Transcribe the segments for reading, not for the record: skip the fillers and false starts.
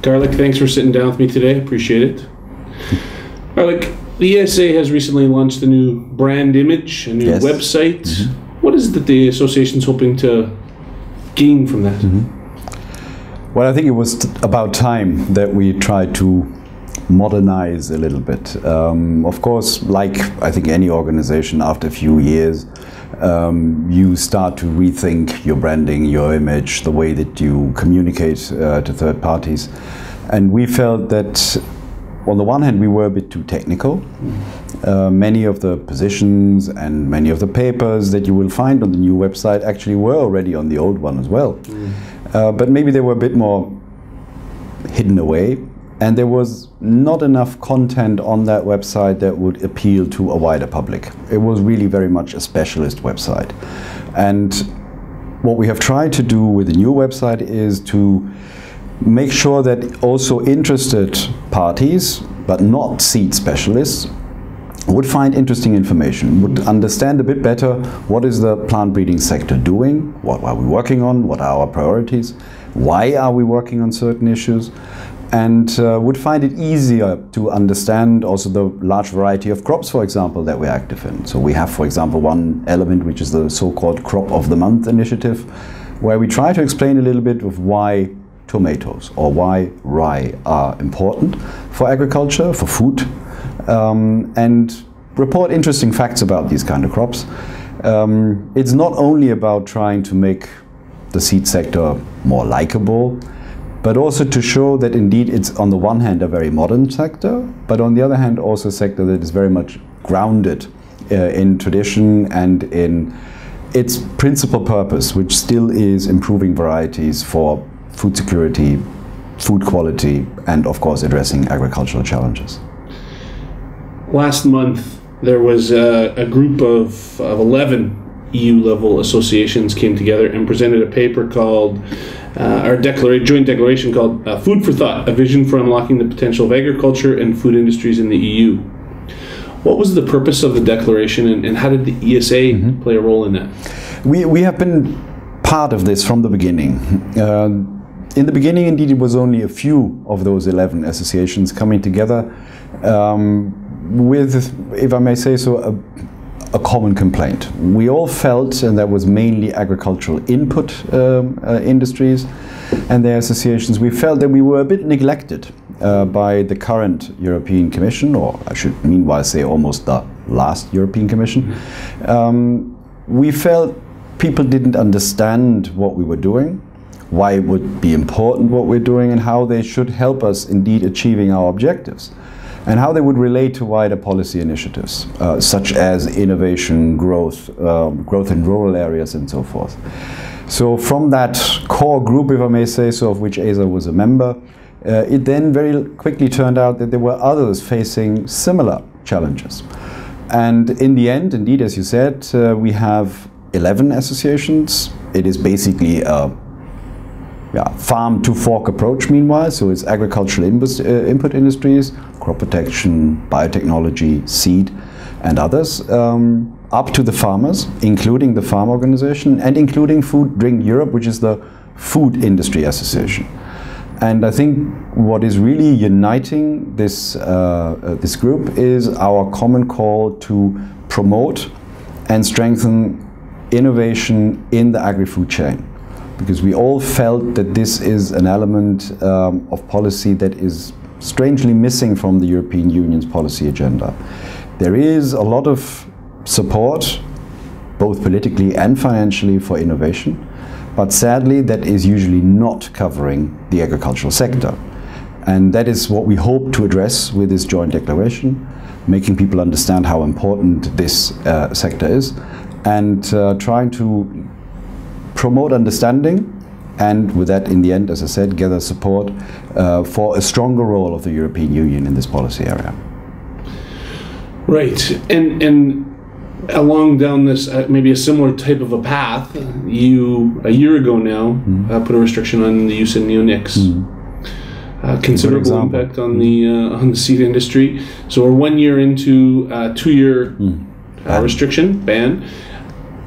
Garlich, thanks for sitting down with me today. Appreciate it. Garlich, the ESA has recently launched a new brand image, a new website. Mm-hmm. What is it that the association's hoping to gain from that? Mm-hmm. Well, I think it was about time that we tried to modernize a little bit. Of course, like I think any organization, after a few years, you start to rethink your branding, your image, the way that you communicate to third parties. And we felt that on the one hand we were a bit too technical. Many of the positions and many of the papers that you will find on the new website actually were already on the old one as well. But maybe they were a bit more hidden away, and there was not enough content on that website that would appeal to a wider public. It was really very much a specialist website. And what we have tried to do with the new website is to make sure that also interested parties, but not seed specialists, would find interesting information, would understand a bit better what is the plant breeding sector doing, what are we working on, what are our priorities, why are we working on certain issues, and would find it easier to understand also the large variety of crops, for example, that we're active in. So we have, for example, one element which is the so-called Crop of the Month initiative, where we try to explain a little bit of why tomatoes or why rye are important for agriculture, for food, and report interesting facts about these kind of crops. It's not only about trying to make the seed sector more likable, but also to show that indeed it's on the one hand a very modern sector, but on the other hand also a sector that is very much grounded in tradition and in its principal purpose, which still is improving varieties for food security, food quality, and of course addressing agricultural challenges. Last month there was a group of 11 EU-level associations came together and presented a paper called our joint declaration called Food for Thought, a vision for unlocking the potential of agriculture and food industries in the EU. What was the purpose of the declaration, and how did the ESA play a role in that? We have been part of this from the beginning. In the beginning, indeed, it was only a few of those 11 associations coming together with, if I may say so, a common complaint. We all felt, and that was mainly agricultural input industries and their associations, we felt that we were a bit neglected by the current European Commission, or I should meanwhile say almost the last European Commission. We felt people didn't understand what we were doing, why it would be important what we're doing, and how they should help us indeed achieving our objectives, and how they would relate to wider policy initiatives, such as innovation, growth in rural areas, and so forth. So from that core group, if I may say so, of which ESA was a member, it then very quickly turned out that there were others facing similar challenges. And in the end, indeed, as you said, we have 11 associations. It is basically a farm to fork approach meanwhile, so it's agricultural input industries, crop protection, biotechnology, seed and others, up to the farmers, including the farm organization and including Food Drink Europe, which is the food industry association. And I think what is really uniting this, this group is our common call to promote and strengthen innovation in the agri-food chain. Because we all felt that this is an element of policy that is strangely missing from the European Union's policy agenda. There is a lot of support, both politically and financially, for innovation, but sadly that is usually not covering the agricultural sector. And that is what we hope to address with this joint declaration, making people understand how important this sector is, and trying to promote understanding, and with that, in the end, as I said, gather support for a stronger role of the European Union in this policy area. Right, and along down this maybe a similar type of a path, you a year ago now put a restriction on the use of neonics. Considerable impact on the seed industry. So we're 1 year into a 2-year restriction ban.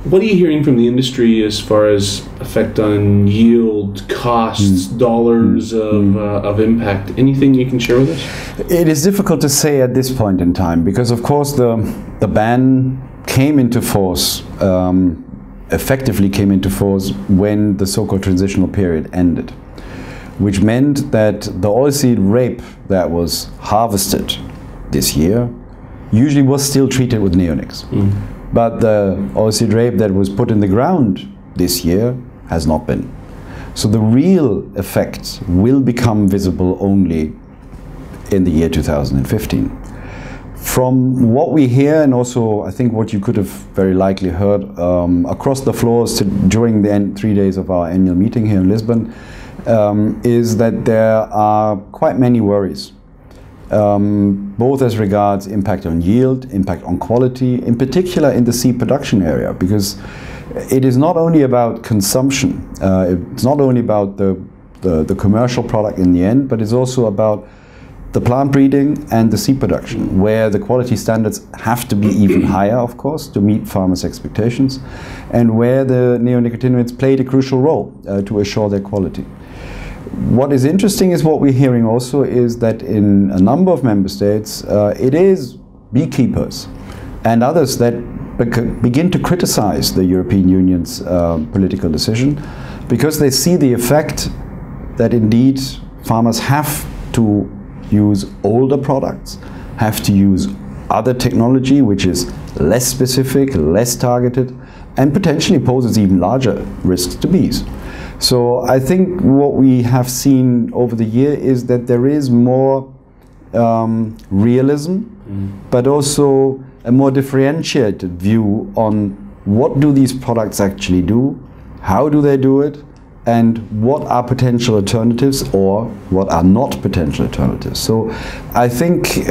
What are you hearing from the industry as far as effect on yield, costs, dollars of impact? Anything you can share with us? It is difficult to say at this point in time because, of course, the ban came into force, effectively came into force when the so-called transitional period ended, which meant that the oilseed rape that was harvested this year usually was still treated with neonics. But the oilseed rape that was put in the ground this year has not been. So the real effects will become visible only in the year 2015. From what we hear, and also I think what you could have very likely heard across the floors during the 3 days of our annual meeting here in Lisbon, is that there are quite many worries. Both as regards impact on yield, impact on quality, in particular in the seed production area, because it is not only about consumption, it's not only about the commercial product in the end, but it's also about the plant breeding and the seed production, where the quality standards have to be even higher, of course, to meet farmers' expectations, and where the neonicotinoids played a crucial role to assure their quality. What is interesting is what we're hearing also is that in a number of member states, it is beekeepers and others that begin to criticize the European Union's political decision because they see the effect that indeed farmers have to use older products, have to use other technology which is less specific, less targeted, and potentially poses even larger risks to bees. So I think what we have seen over the year is that there is more realism, but also a more differentiated view on what do these products actually do, how do they do it, and what are potential alternatives or what are not potential alternatives. So I think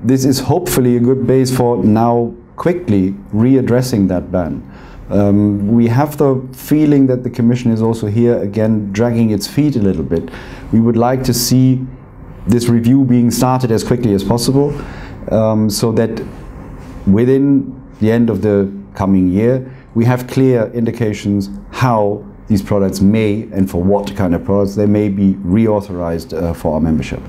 this is hopefully a good base for now quickly readdressing that ban. We have the feeling that the Commission is also here again dragging its feet a little bit. We would like to see this review being started as quickly as possible so that within the end of the coming year we have clear indications how these products may, and for what kind of products, they may be reauthorized for our membership.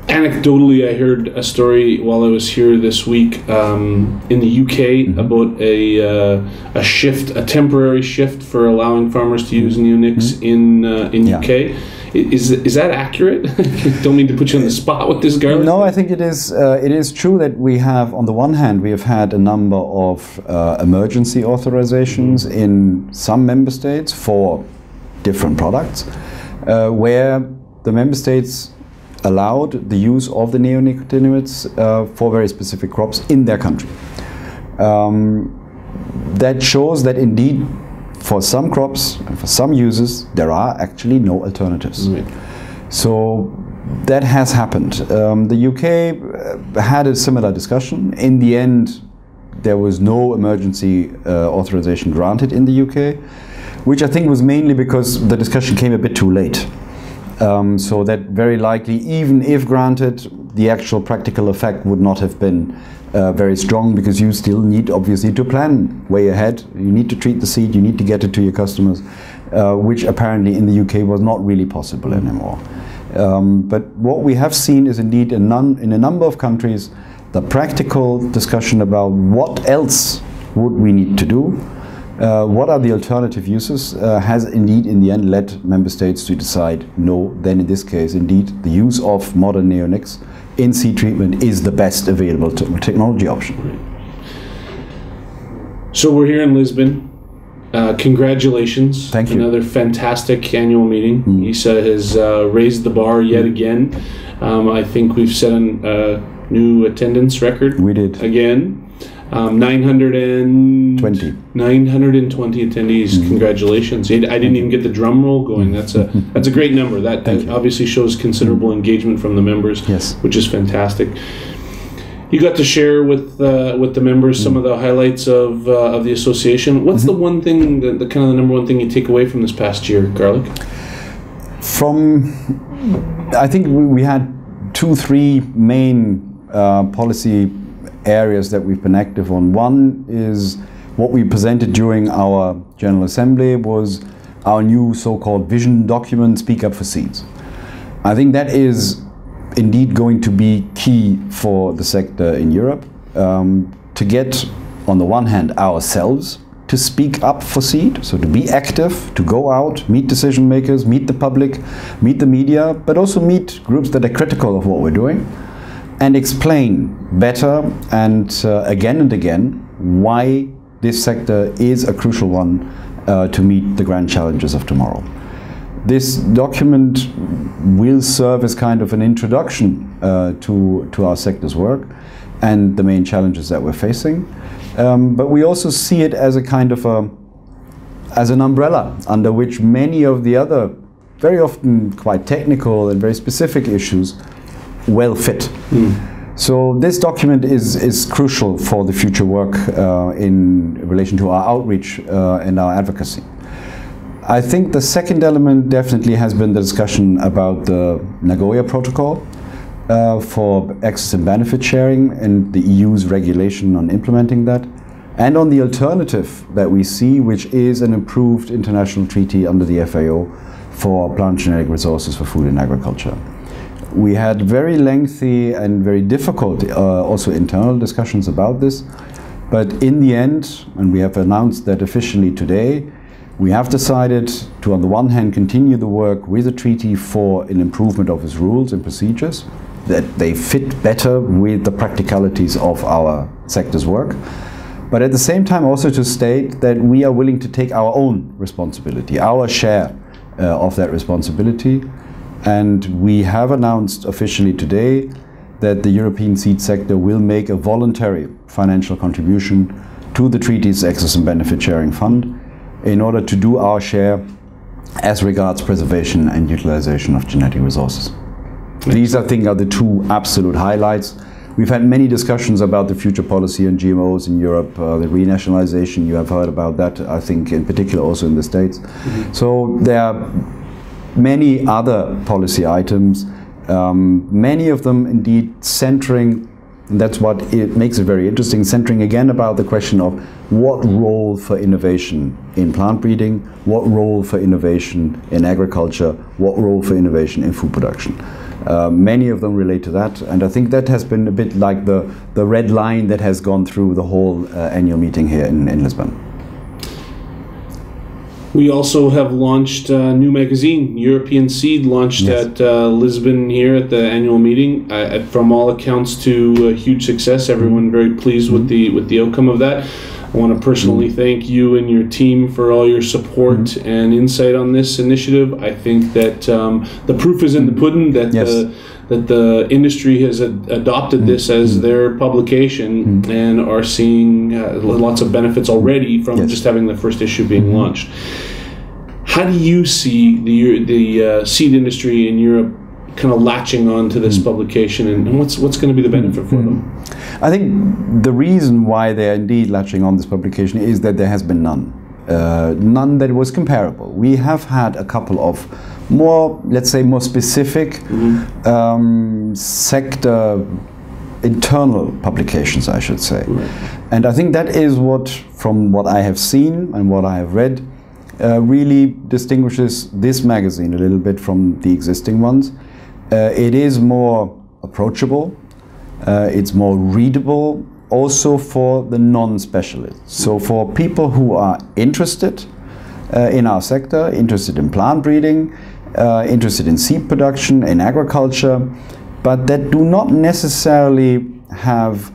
Anecdotally, I heard a story while I was here this week in the UK about a shift, a temporary shift for allowing farmers to use neonics in UK. Is that accurate? Don't mean to put you on the spot with this, Garlich. No, I think it is. It is true that we have, on the one hand, we have had a number of emergency authorizations in some member states for different products, where the member states allowed the use of the neonicotinoids for very specific crops in their country. That shows that indeed for some crops and for some uses there are actually no alternatives. So that has happened. The UK had a similar discussion. In the end there was no emergency authorization granted in the UK, which I think was mainly because the discussion came a bit too late. So that very likely, even if granted, the actual practical effect would not have been very strong, because you still need obviously to plan way ahead. You need to treat the seed, you need to get it to your customers, which apparently in the UK was not really possible anymore. But what we have seen is indeed in a number of countries the practical discussion about what else would we need to do, what are the alternative uses, has indeed in the end led member states to decide no, then in this case indeed the use of modern neonics in seed treatment is the best available technology option. So we're here in Lisbon. Congratulations. Thank you. Another fantastic annual meeting. ISA has raised the bar yet again. I think we've set a new attendance record. We did. Again. 920 attendees. Congratulations. I didn't even get the drum roll going. That's a great number. That obviously shows considerable engagement from the members, which is fantastic. You got to share with the members some of the highlights of the association. What's the one thing, the kind of the number one thing you take away from this past year, Garlich? I think we had 2-3 main policy areas that we've been active on. One is what we presented during our General Assembly was our new so-called vision document, Speak Up for Seeds. I think that is indeed going to be key for the sector in Europe, to get, on the one hand, ourselves to speak up for seed, so to be active, to go out, meet decision makers, meet the public, meet the media, but also meet groups that are critical of what we're doing, and explain better and again why this sector is a crucial one to meet the grand challenges of tomorrow. This document will serve as kind of an introduction to our sector's work and the main challenges that we're facing. But we also see it as a kind of as an umbrella under which many of the other, very often quite technical and very specific issues well fit. So this document is crucial for the future work in relation to our outreach and our advocacy. I think the second element definitely has been the discussion about the Nagoya Protocol for access and benefit sharing and the EU's regulation on implementing that, and on the alternative that we see, which is an improved international treaty under the FAO for plant genetic resources for food and agriculture. We had very lengthy and very difficult also internal discussions about this, but in the end, and we have announced that officially today, we have decided to, on the one hand, continue the work with the treaty for an improvement of its rules and procedures, that they fit better with the practicalities of our sector's work, but at the same time also to state that we are willing to take our own responsibility, our share of that responsibility. And we have announced officially today that the European seed sector will make a voluntary financial contribution to the treaty's Access and Benefit Sharing Fund in order to do our share as regards preservation and utilization of genetic resources. These, I think, are the two absolute highlights. We've had many discussions about the future policy on GMOs in Europe, the renationalization, you have heard about that, I think, in particular also in the States. So there are many other policy items, many of them indeed centering, and that's what it makes it very interesting, centering again about the question of what role for innovation in plant breeding, what role for innovation in agriculture, what role for innovation in food production. Many of them relate to that, and I think that has been a bit like the red line that has gone through the whole annual meeting here in Lisbon. We also have launched a new magazine, European Seed, launched at Lisbon here at the annual meeting. From all accounts, to a huge success. Everyone very pleased with the outcome of that. I want to personally thank you and your team for all your support and insight on this initiative. I think that the proof is in the pudding that the industry has adopted this as their publication and are seeing lots of benefits already from just having the first issue being launched. How do you see the seed industry in Europe kind of latching on to this publication, and what's going to be the benefit for them? I think the reason why they're indeed latching on this publication is that there has been none. None that was comparable. We have had a couple of more, let's say, more specific sector internal publications, I should say. And I think that is what, from what I have seen and what I have read, really distinguishes this magazine a little bit from the existing ones. It is more approachable, it's more readable, also for the non-specialists. So for people who are interested in our sector, interested in plant breeding, interested in seed production, in agriculture, but that do not necessarily have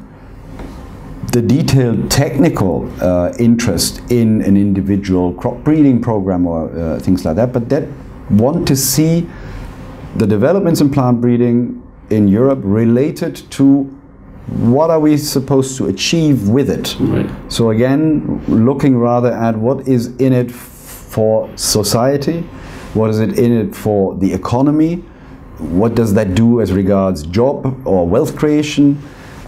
the detailed technical interest in an individual crop breeding program or things like that, but that want to see the developments in plant breeding in Europe related to what are we supposed to achieve with it. So again, looking rather at what is in it for society, what is it in it for the economy, what does that do as regards job or wealth creation.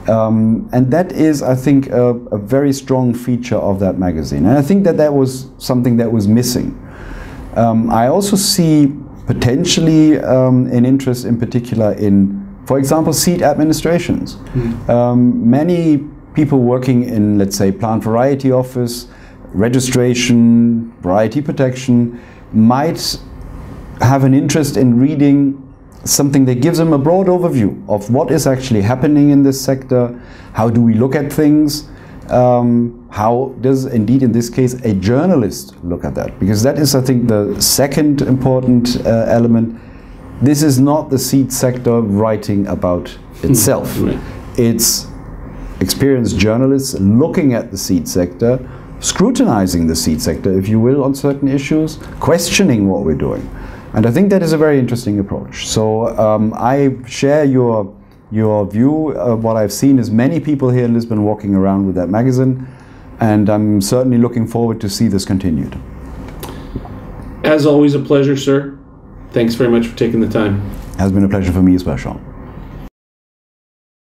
And that is, I think, a very strong feature of that magazine. And I think that that was something that was missing. I also see potentially an interest in particular in, for example, seed administrations. Many people working in, let's say, plant variety office, registration, variety protection, might have an interest in reading something that gives them a broad overview of what is actually happening in this sector, how do we look at things, how does, indeed in this case, a journalist look at that? Because that is, I think, the second important element. This is not the seed sector writing about itself. Right. It's experienced journalists looking at the seed sector, scrutinizing the seed sector, if you will, on certain issues, questioning what we're doing. And I think that is a very interesting approach. So I share your view. What I've seen is many people here in Lisbon walking around with that magazine, and I'm certainly looking forward to see this continued. As always, a pleasure, sir. Thanks very much for taking the time. It has been a pleasure for me as well, Shawn.